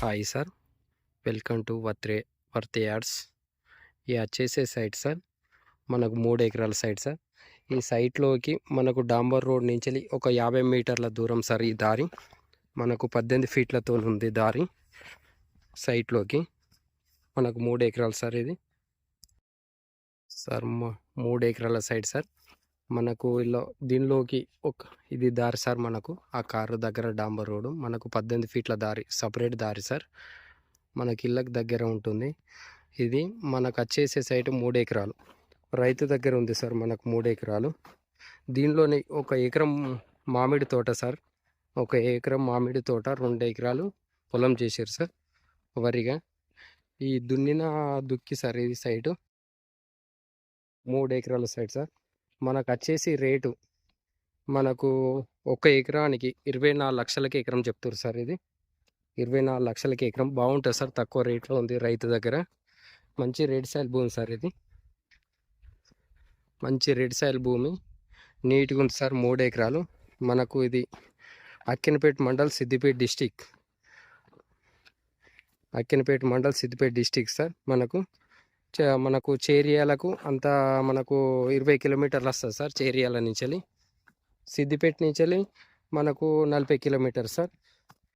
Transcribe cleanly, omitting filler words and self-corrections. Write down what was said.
Hi sir, welcome to Worthy Yards. ఇది వచ్చేసే site sir, మనకు 3 ఎకరాల సైట్ సార్. ఈ సైట్లోకి మనకు డాంబర్ రోడ్ నుంచి ఒక 50 మీటర్ల దూరం సార్. ఈ దారి మనకు 18 ఫీట్లతో ఉంది దారి. సైట్లోకి మనకు 3 ఎకరాలు సార్. ఇది సార్ 3 ఎకరాల సైట్ సార్. మనకు దీనిలోకి ఇది దారి సార్. మనకు ఆ కారు దగ్గర డాంబర్ రోడ్డు, మనకు 18 ఫీట్ల దారి, సపరేట్ దారి సార్. మనకి ఇళ్ళకి దగ్గర ఉంటుంది. ఇది మనకు వచ్చేసే సైటు 3 ఎకరాలు రైతు దగ్గర ఉంది సార్. మనకు 3 ఎకరాలు. దీనిలోని 1 ఎకరం మామిడి తోట సార్. 1 ఎకరం మామిడి తోట, 2 ఎకరాలు పొలం చేశారు సార్ వరిగా. ఈ దుక్కి సార్ ఇది సైటు. 3 ఎకరాల సైట్ సార్. మనకు వచ్చేసి రేటు మనకు 1 ఎకరానికి 24 లక్షలకి ఎకరం చెప్తారు సార్. ఇది 24 లక్షలకి ఎకరం. బాగుంటుంది సార్, తక్కువ రేట్లో ఉంది రైతు దగ్గర. మంచి రెడ్ సాయిల్ భూమి సార్. ఇది మంచి రెడ్ సాయిల్ భూమి, నీట్గా ఉంది సార్. 3 ఎకరాలు. మనకు ఇది Akkinapet mandal, Siddipet district. Akkinapet mandal, Siddipet district sir. మనకు చేరియాలకు అంతా మనకు 20 కిలోమీటర్లు వస్తుంది సార్. చేరియాల నుంచి, సిద్దిపేట నుంచి మనకు 40 కిలోమీటర్ సార్.